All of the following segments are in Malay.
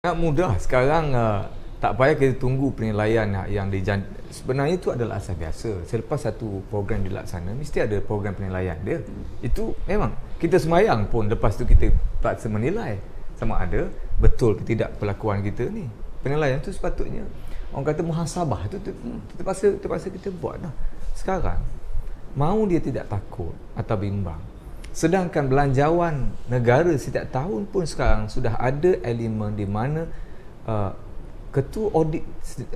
Sangat mudah sekarang. Tak payah kita tunggu penilaian yang sebenarnya itu adalah asas biasa. Selepas satu program dilaksana, mesti ada program penilaian dia. Itu memang kita semayang pun lepas tu kita paksa menilai sama ada betul ke tidak perlakuan kita ni. Penilaian tu sepatutnya orang kata muhasabah tu terpaksa kita buat dah. Sekarang mau dia tidak takut atau bimbang. Sedangkan belanjawan negara setiap tahun pun sekarang sudah ada elemen di mana ketua audit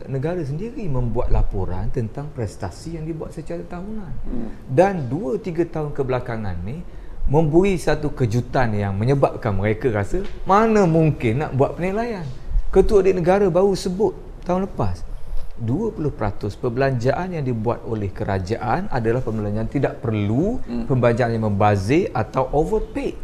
negara sendiri membuat laporan tentang prestasi yang dibuat secara tahunan. Dan 2-3 tahun kebelakangan ni memberi satu kejutan yang menyebabkan mereka rasa mana mungkin nak buat penilaian. Ketua audit negara baru sebut tahun lepas 20% perbelanjaan yang dibuat oleh kerajaan adalah perbelanjaan tidak perlu, perbelanjaan yang membazir atau overpaid.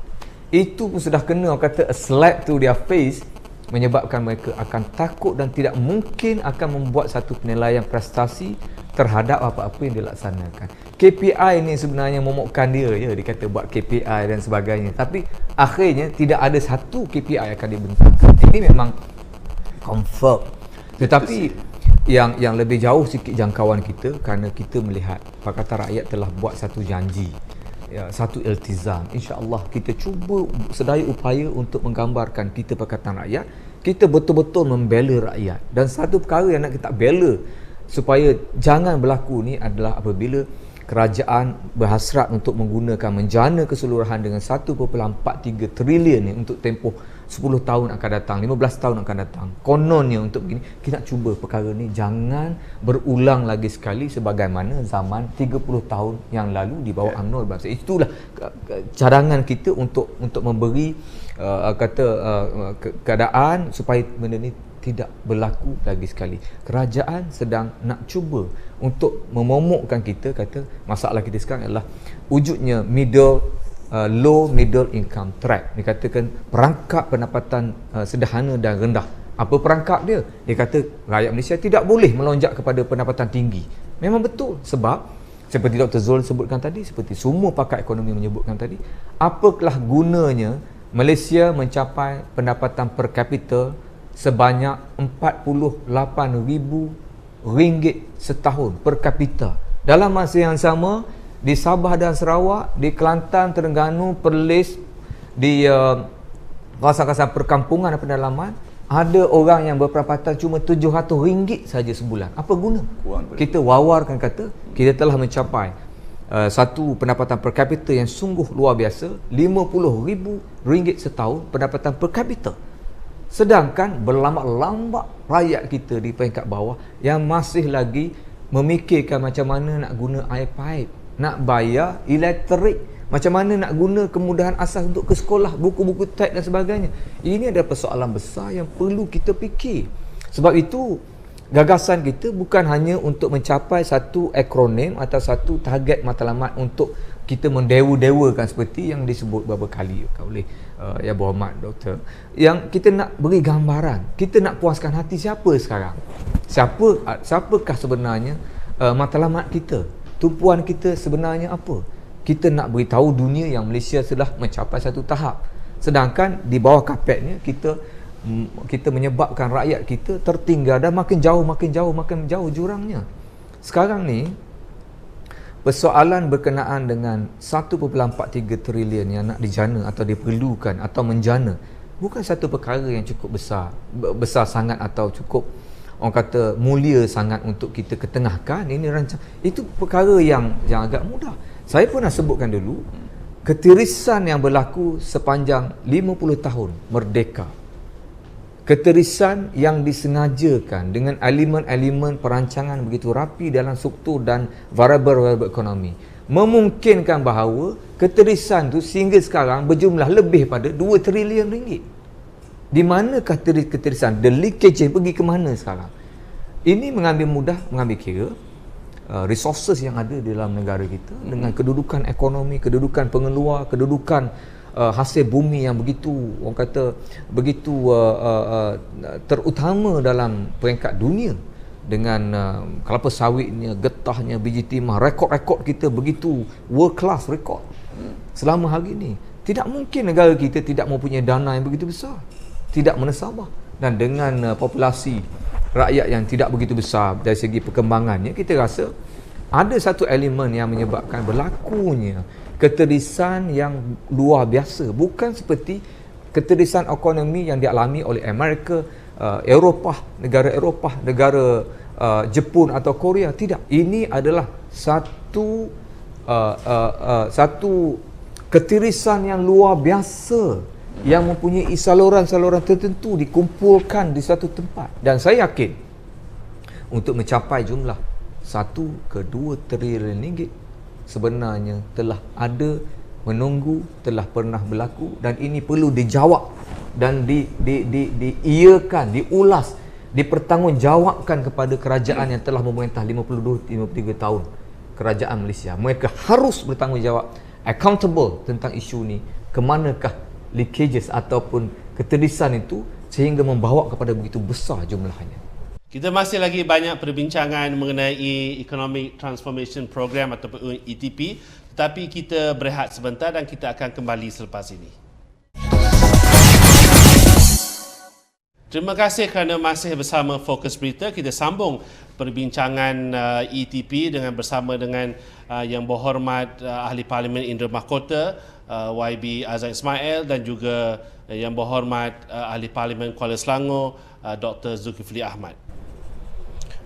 Itu pun sudah kena, orang kata, a slap to their face, menyebabkan mereka akan takut dan tidak mungkin akan membuat satu penilaian prestasi terhadap apa-apa yang dilaksanakan. KPI ni sebenarnya momokkan dia je, dia kata buat KPI dan sebagainya, tapi akhirnya tidak ada satu KPI yang akan dibentangkan. Ini memang confirm. Tetapi yang lebih jauh sikit jangkauan kita, kerana kita melihat Pakatan Rakyat telah buat satu janji, satu iltizam. InsyaAllah kita cuba sedaya upaya untuk menggambarkan kita Pakatan Rakyat, kita betul-betul membela rakyat. Dan satu perkara yang nak kita bela supaya jangan berlaku ni adalah apabila kerajaan berhasrat untuk menggunakan menjana keseluruhan dengan 1.43 trilion ni untuk tempoh 10 tahun akan datang, 15 tahun akan datang. Kononnya untuk begini, kita nak cuba perkara ni jangan berulang lagi sekali sebagaimana zaman 30 tahun yang lalu di bawah UMNO. Itulah cadangan kita untuk memberi keadaan supaya benda ni tidak berlaku lagi sekali. Kerajaan sedang nak cuba untuk memomokkan kita, kata masalah kita sekarang adalah wujudnya low middle income trap. Dia katakan perangkap pendapatan sederhana dan rendah. Apa perangkap dia? Dia kata rakyat Malaysia tidak boleh melonjak kepada pendapatan tinggi. Memang betul, sebab seperti Dr. Zul sebutkan tadi, seperti semua pakar ekonomi menyebutkan tadi, apakah gunanya Malaysia mencapai pendapatan per kapita sebanyak RM48,000 setahun per kapita. Dalam masa yang sama, di Sabah dan Sarawak, di Kelantan, Terengganu, Perlis, di kawasan-kawasan perkampungan dan pedalaman, ada orang yang berpendapatan cuma RM700 saja sebulan. Apa guna? Kita wawarkan kata kita telah mencapai satu pendapatan per kapita yang sungguh luar biasa, RM50,000 setahun pendapatan per kapita. Sedangkan berlambat-lambat rakyat kita di peringkat bawah yang masih lagi memikirkan macam mana nak guna air pipe, nak bayar elektrik, macam mana nak guna kemudahan asas untuk ke sekolah, buku-buku teks dan sebagainya. Ini adalah persoalan besar yang perlu kita fikir. Sebab itu gagasan kita bukan hanya untuk mencapai satu akronim atau satu target matlamat untuk kita mendewa-dewakan seperti yang disebut beberapa kali oleh Yang Berhormat Doktor. Yang kita nak beri gambaran, kita nak puaskan hati siapa sekarang? Siapakah sebenarnya matlamat kita? Tumpuan kita sebenarnya apa? Kita nak beritahu dunia yang Malaysia telah mencapai satu tahap. Sedangkan di bawah kapetnya kita menyebabkan rakyat kita tertinggal dan makin jauh jurangnya. Sekarang ni persoalan berkenaan dengan 1.43 trilion yang nak dijana atau diperlukan atau menjana bukan satu perkara yang cukup besar sangat atau cukup, orang kata, mulia sangat untuk kita ketengahkan. Ini itu perkara yang agak mudah. Saya pernah sebutkan dulu ketirisan yang berlaku sepanjang 50 tahun merdeka. Ketirisan yang disengajakan dengan elemen-elemen perancangan begitu rapi dalam struktur dan variabel ekonomi, memungkinkan bahawa ketirisan tu sehingga sekarang berjumlah lebih pada 2 trilion ringgit. Di manakah ketirisan? The leakage pergi ke mana sekarang? Ini mengambil kira resources yang ada di dalam negara kita dengan kedudukan ekonomi, kedudukan pengeluar, kedudukan hasil bumi yang begitu, orang kata, begitu terutama dalam peringkat dunia, dengan kelapa sawitnya, getahnya, biji timah, rekod-rekod kita begitu world class rekod selama hari ini. Tidak mungkin negara kita tidak mempunyai dana yang begitu besar, tidak menesabah. dan dengan populasi rakyat yang tidak begitu besar dari segi perkembangannya, kita rasa ada satu elemen yang menyebabkan berlakunya keterisan yang luar biasa, bukan seperti keterisan ekonomi yang dialami oleh Amerika, Eropah, negara Jepun atau Korea. Tidak, ini adalah satu ketirisan yang luar biasa yang mempunyai saluran-saluran tertentu dikumpulkan di satu tempat. Dan saya yakin untuk mencapai jumlah 1 ke 2 trilion ringgit sebenarnya telah ada, menunggu, telah pernah berlaku, dan ini perlu dijawab dan diiakan, diulas, dipertanggungjawabkan kepada kerajaan yang telah memerintah 52-53 tahun, kerajaan Malaysia. Mereka harus bertanggungjawab, accountable tentang isu ni. Kemanakah leakages ataupun keterisan itu sehingga membawa kepada begitu besar jumlahnya. Kita masih lagi banyak perbincangan mengenai Economic Transformation Program ataupun ETP, tetapi kita berehat sebentar dan kita akan kembali selepas ini. Terima kasih kerana masih bersama Fokus Berita. Kita sambung perbincangan ETP bersama dengan Yang Berhormat Ahli Parlimen Indra Mahkota, YB Azlan Ismail, dan juga Yang Berhormat Ahli Parlimen Kuala Selangor, Dr. Zulkifli Ahmad.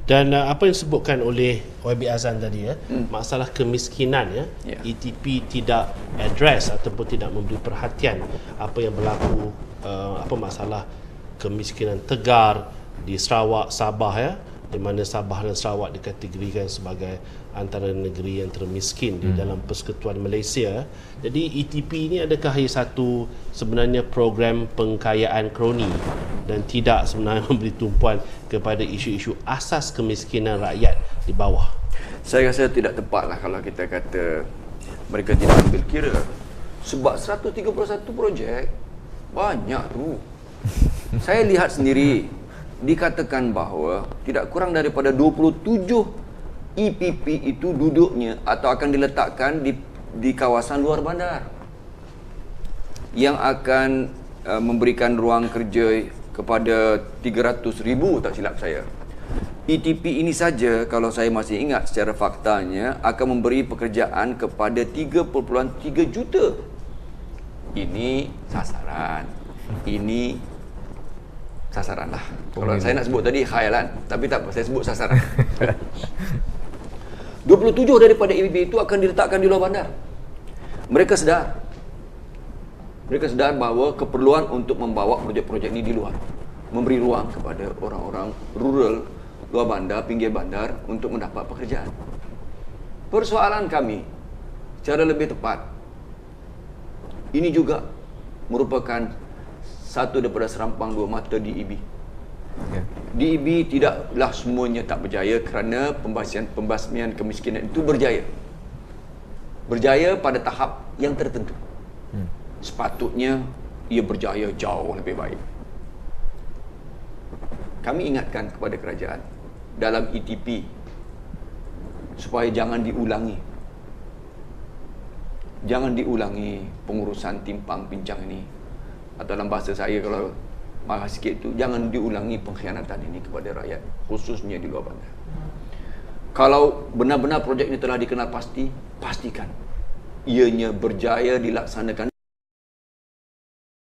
Dan apa yang disebutkan oleh YB Azlan tadi, masalah kemiskinan, ETP tidak address ataupun tidak memberi perhatian apa yang berlaku, masalah kemiskinan tegar di Sarawak, Sabah, di mana Sabah dan Sarawak dikategorikan sebagai antara negeri yang termiskin di dalam Persekutuan Malaysia. Jadi ETP ini adakah satu sebenarnya program pengkayaan kroni dan tidak sebenarnya memberi tumpuan kepada isu-isu asas kemiskinan rakyat di bawah? Saya rasa tidak tepatlah kalau kita kata mereka tidak ambil kira, sebab 131 projek banyak tu. Saya lihat sendiri, dikatakan bahawa tidak kurang daripada 27 EPP itu duduknya atau akan diletakkan di kawasan luar bandar yang akan memberikan ruang kerja kepada 300,000, tak silap saya. ETP ini saja, kalau saya masih ingat secara faktanya, akan memberi pekerjaan kepada 3.3 juta. Ini sasaran. Ini sasaran lah. Kalau saya nak sebut tadi khayalan, tapi tak apa, saya sebut sasaran. 27 daripada EPP itu akan diletakkan di luar bandar. Mereka sedar bahawa keperluan untuk membawa projek-projek ini di luar, memberi ruang kepada orang-orang rural, luar bandar, pinggir bandar untuk mendapat pekerjaan. Persoalan kami, secara lebih tepat, ini juga merupakan satu daripada serampang dua mata DEB. DEB tidaklah semuanya tak berjaya kerana pembasmian kemiskinan itu berjaya. Berjaya pada tahap yang tertentu. Sepatutnya ia berjaya jauh lebih baik. Kami ingatkan kepada kerajaan dalam ETP supaya jangan diulangi. Jangan diulangi pengurusan timpang pincang ini. Atau dalam bahasa saya kalau marah sikit tu, jangan diulangi pengkhianatan ini kepada rakyat, khususnya di luar bandar. Kalau benar-benar projek ini telah dikenal pasti, pastikan ianya berjaya dilaksanakan